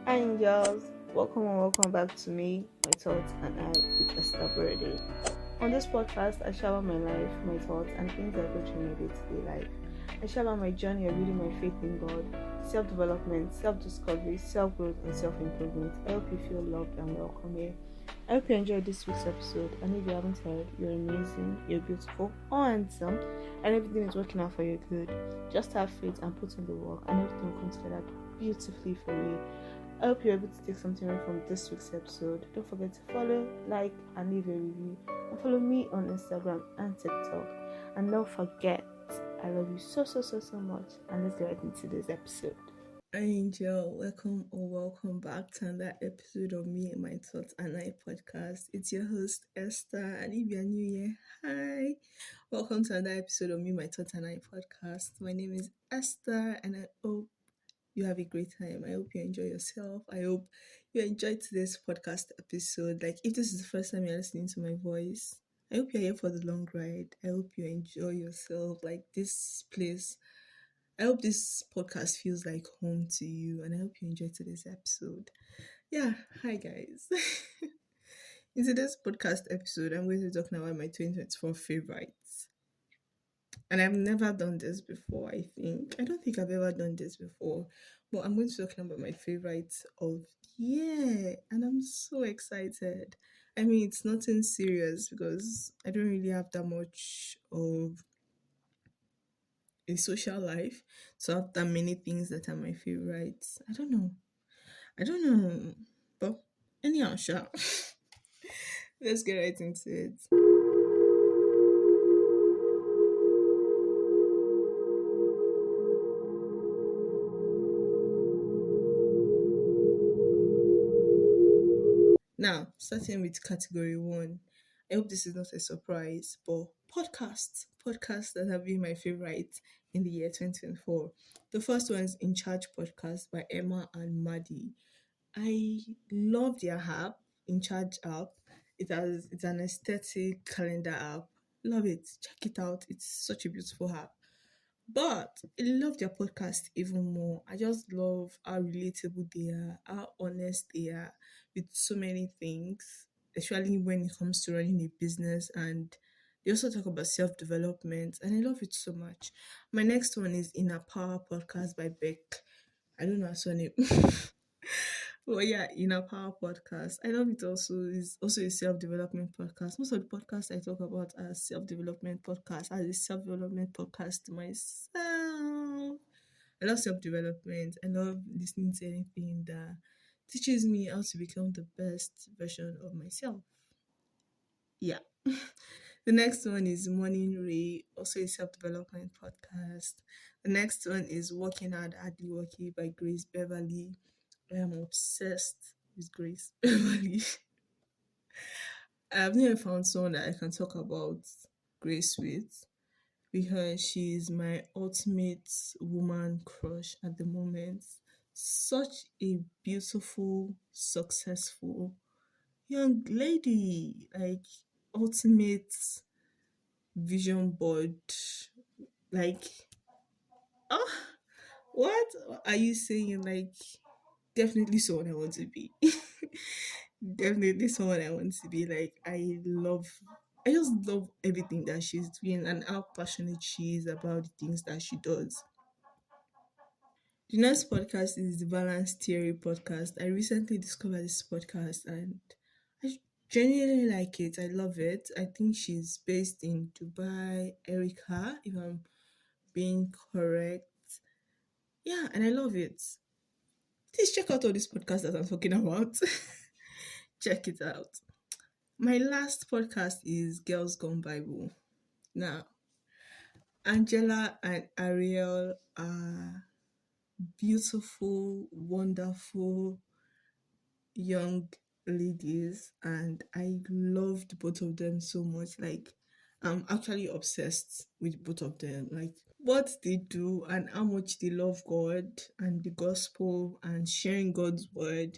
Hi, angels. Welcome and welcome back to me, my thoughts, and I with Esther Brady. On this podcast, I share about my life, my thoughts, and things I go through in my day-to-day life. I share about my journey of building my faith in God, self-development, self-discovery, self-growth, and self-improvement. I hope you feel loved and welcome here. I hope you enjoyed this week's episode. And if you haven't heard, you're amazing, you're beautiful, or handsome, and everything is working out for your good. Just have faith and put in the work, and everything will come together beautifully for you. I hope you're able to take something away from this week's episode. Don't forget to follow, like, and leave a review. And follow me on Instagram and TikTok. And don't forget, I love you so much. And let's get right into this episode. Hi, Angel, welcome or welcome back to another episode of Me and My Thoughts and I podcast. It's your host Esther, and if you're new here, hi, welcome to another episode of Me, My Thoughts and I podcast. My name is Esther, and I hope you have a great time. I hope you enjoy yourself. I hope you enjoyed today's podcast episode. Like, if this is the first time you're listening to my voice, I hope you're here for the long ride. I hope you enjoy yourself. Like, this place, I hope this podcast feels like home to you, and I hope you enjoyed today's episode. Yeah, hi guys. In today's podcast episode, I'm going to be talking about my 2024 favorites. And I've never done this before, I think. I don't think I've ever done this before. But I'm going to be talking about my favorites of the year. And I'm so excited. I mean, it's nothing serious because I don't really have that much of a social life. So I've done many things that are my favorites. I don't know. I don't know. But anyhow, sure. Let's get right into it. Now, starting with category one. I hope this is not a surprise, but podcasts that have been my favorite in the year 2024. The first one is In Charge Podcast by Emma and Maddie. I love their app, In Charge app. It's an aesthetic calendar app. Love it. Check it out. It's such a beautiful app. But I love their podcast even more. I just love how relatable they are, how honest they are with so many things, especially when it comes to running a business. And they also talk about self development, and I love it so much. My next one is Inner Power Podcast by Beck. I don't know her surname. Well, yeah, in our power podcast, I love it. Also, is also a self development podcast. Most of the podcasts I talk about are self development podcasts. As a self development podcast myself, I love self development. I love listening to anything that teaches me how to become the best version of myself. Yeah. The next one is Morning Ray, also a self development podcast. The next one is Working Hard, Hardly Working by Grace Beverly. I am obsessed with Grace Beverly. I've never found someone that I can talk about Grace with because she is my ultimate woman crush at the moment. Such a beautiful, successful young lady, like ultimate vision board. Like, oh, what are you saying? Like, definitely someone I want to be. Definitely someone I want to be. Like, I just love everything that she's doing and how passionate she is about the things that she does. The next podcast is the Balance Theory podcast. I recently discovered this podcast and I genuinely like it. I love it. I think she's based in Dubai, Erica, if I'm being correct. Yeah, and I love it. Please check out all these podcasts that I'm talking about. Check it out. My last podcast is Girls Gone Bible. Now, Angela and Ariel are beautiful, wonderful young ladies, and I loved both of them so much. Like, I'm actually obsessed with both of them. Like, what they do and how much they love God and the gospel and sharing God's word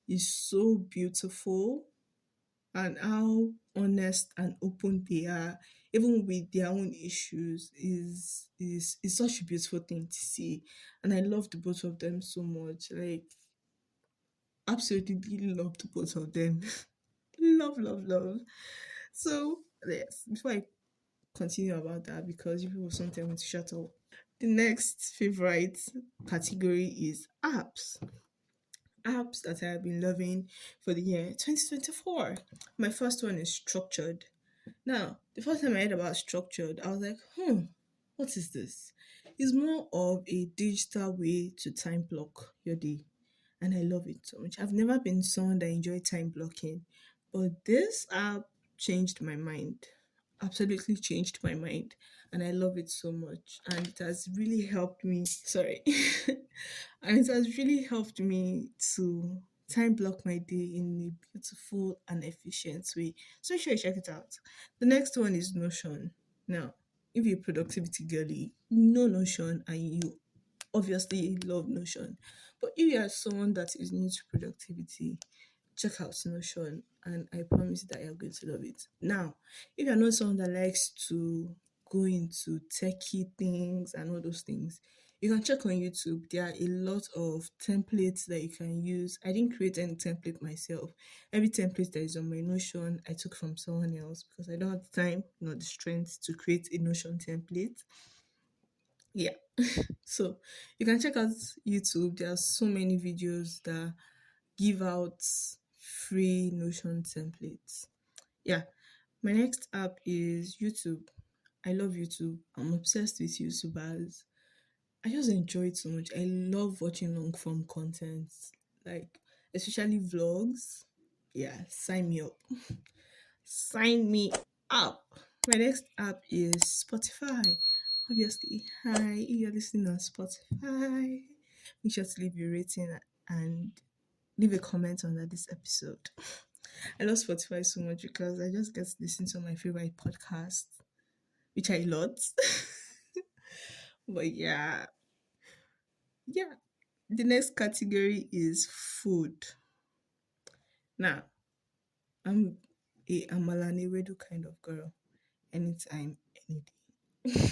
is so beautiful, and how honest and open they are even with their own issues is such a beautiful thing to see. And I love the both of them so much. Like, absolutely loved both of them. Love, love, love. So, yes, before I continue about that, because you people sometimes want to shut up. The next favorite category is apps. Apps that I have been loving for the year 2024. My first one is structured. Now, the first time I heard about structured, I was like, what is this? It's more of a digital way to time block your day. And I love it so much. I've never been someone that enjoyed time blocking, but this app changed my mind. Absolutely changed my mind. And I love it so much. And it has really helped me. Sorry. And it has really helped me to time block my day in a beautiful and efficient way. So make sure you check it out. The next one is Notion. Now, if you're a productivity girly, know Notion and you obviously love Notion. But if you are someone that is new to productivity, check out Notion and I promise that you're going to love it. Now, if you're not someone that likes to go into techie things and all those things, you can check on YouTube. There are a lot of templates that you can use. I didn't create any template myself. Every template that is on my Notion, I took from someone else because I don't have the time nor the strength to create a Notion template. Yeah. So you can check out YouTube. There are so many videos that give out free Notion templates. Yeah. My next app is YouTube. I love YouTube. I'm obsessed with YouTubers. I just enjoy it so much. I love watching long form content, like especially vlogs. Yeah, sign me up. Sign me up. My next app is Spotify. Obviously, hi, if you're listening on Spotify, make sure to leave your rating and leave a comment under this episode. I love Spotify so much because I just get to listen to my favorite podcast, which I lot. But yeah, yeah. The next category is food. Now, I'm a Amala and Ewedu kind of girl. Anytime, any day.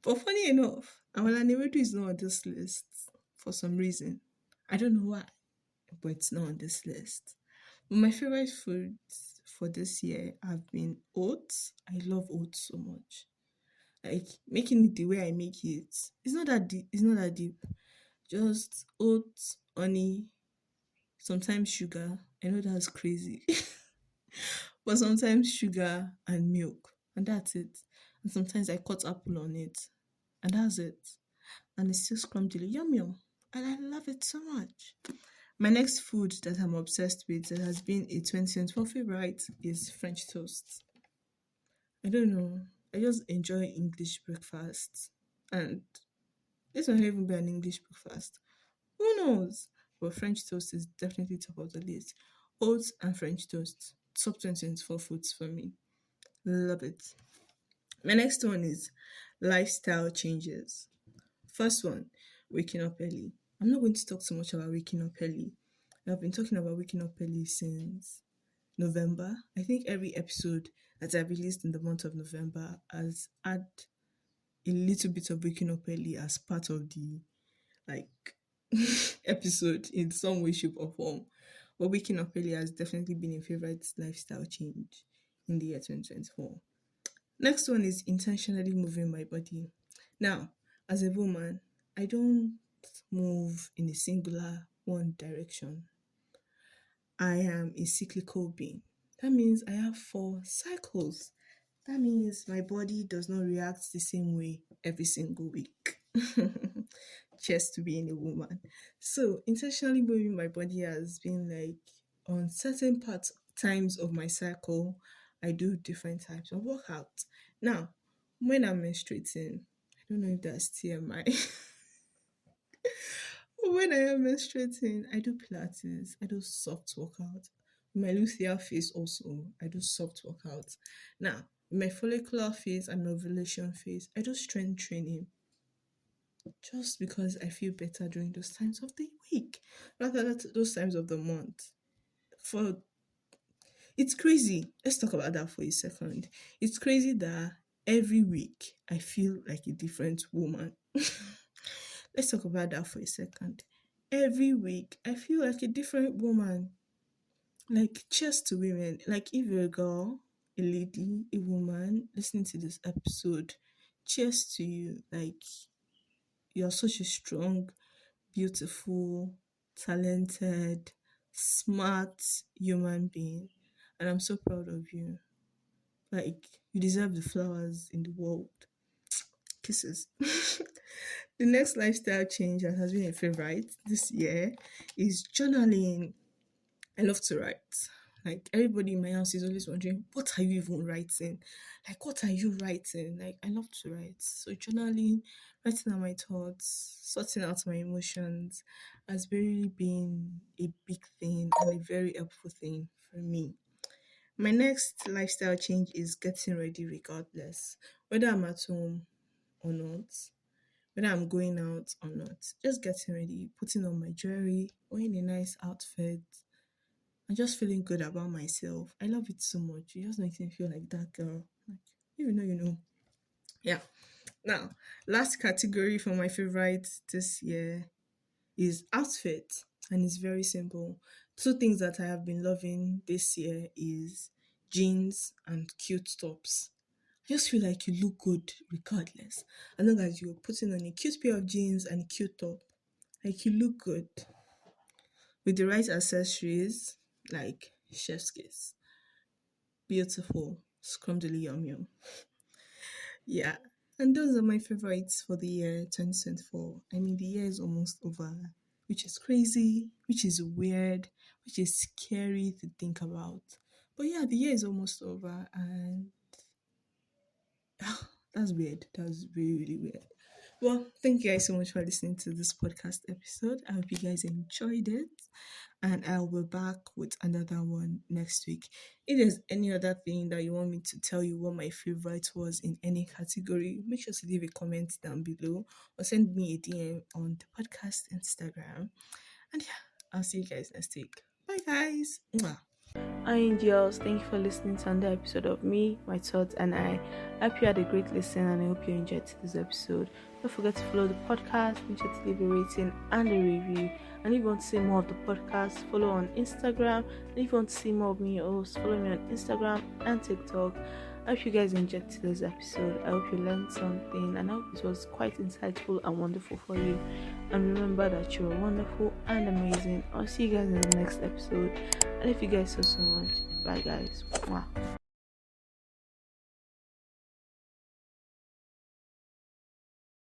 But funny enough, Amala and Ewedu is not on this list for some reason. I don't know why, but it's not on this list. But my favorite foods for this year have been oats. I love oats so much. Like making it the way I make it. It's not that deep. It's not that deep. Just oats, honey, sometimes sugar. I know that's crazy, but sometimes sugar and milk, and that's it. And sometimes I cut apple on it, and that's it. And it's still scrumptious, yum yum, and I love it so much. My next food that I'm obsessed with that has been a 2024 favorite is French toast. I don't know. I just enjoy English breakfast. And this might not even be an English breakfast. Who knows? But French toast is definitely top of the list. Oats and French toast. Top 2024 foods for me. Love it. My next one is lifestyle changes. First one, waking up early. I'm not going to talk so much about waking up early. I've been talking about waking up early since November. I think every episode that I've released in the month of November has had a little bit of waking up early as part of the like episode in some way, shape, or form. But waking up early has definitely been a favorite lifestyle change in the year 2024. Next one is intentionally moving my body. Now, as a woman, I don't move in a singular one direction. I am a cyclical being. That means I have 4 cycles. That means my body does not react the same way every single week. Just to being a woman. So intentionally moving my body has been like on certain parts times of my cycle, I do different types of workout. Now, when I'm menstruating, I don't know if that's TMI. When I am menstruating, I do Pilates, I do soft workout. My luteal phase also, I do soft workout. Now, in my follicular phase and my ovulation phase, I do strength training just because I feel better during those times of the week rather than those times of the month. For it's crazy. Let's talk about that for a second. It's crazy that every week I feel like a different woman. Let's talk about that for a second. Every week, I feel like a different woman. Like, cheers to women. Like, if you're a girl, a lady, a woman listening to this episode, cheers to you. Like, you're such a strong, beautiful, talented, smart human being. And I'm so proud of you. Like, you deserve the flowers in the world. Kisses. The next lifestyle change that has been a favorite this year is journaling. I love to write. Like, everybody in my house is always wondering, what are you even writing? Like, what are you writing? Like, I love to write. So journaling, writing out my thoughts, sorting out my emotions has really been a big thing and a very helpful thing for me. My next lifestyle change is getting ready regardless, whether I'm at home or not, whether I'm going out or not. Just getting ready, putting on my jewelry, wearing a nice outfit, and just feeling good about myself. I love it so much. It just makes me feel like that girl. Like, you know, you know. Yeah. Now, last category for my favorite this year is outfit. And it's very simple. Two things that I have been loving this year is jeans and cute tops. I just feel like you look good regardless. As long as you're putting on a cute pair of jeans and a cute top, like you look good with the right accessories, like chef's kiss. Beautiful, scrumdiddly yum yum. Yeah. And those are my favorites for the year 2024. I mean, the year is almost over, which is crazy, which is weird, which is scary to think about. But yeah, the year is almost over, and that's weird. That's really, really weird. Well, thank you guys so much for listening to this podcast episode. I hope you guys enjoyed it. And I'll be back with another one next week. If there's any other thing that you want me to tell you what my favorite was in any category, make sure to leave a comment down below or send me a DM on the podcast Instagram. And yeah, I'll see you guys next week. Bye, guys. Mwah. Hi, angels. Thank you for listening to another episode of me, my thoughts, and I hope you had a great listen and I hope you enjoyed this episode. Don't forget to follow the podcast, make sure to leave a rating and a review. And if you want to see more of the podcast, follow on Instagram. And if you want to see more of me, also follow me on Instagram and TikTok. I hope you guys enjoyed today's episode. I hope you learned something and I hope it was quite insightful and wonderful for you. And remember that you're wonderful and amazing. I'll see you guys in the next episode. I love you guys so much. Bye guys. Mwah.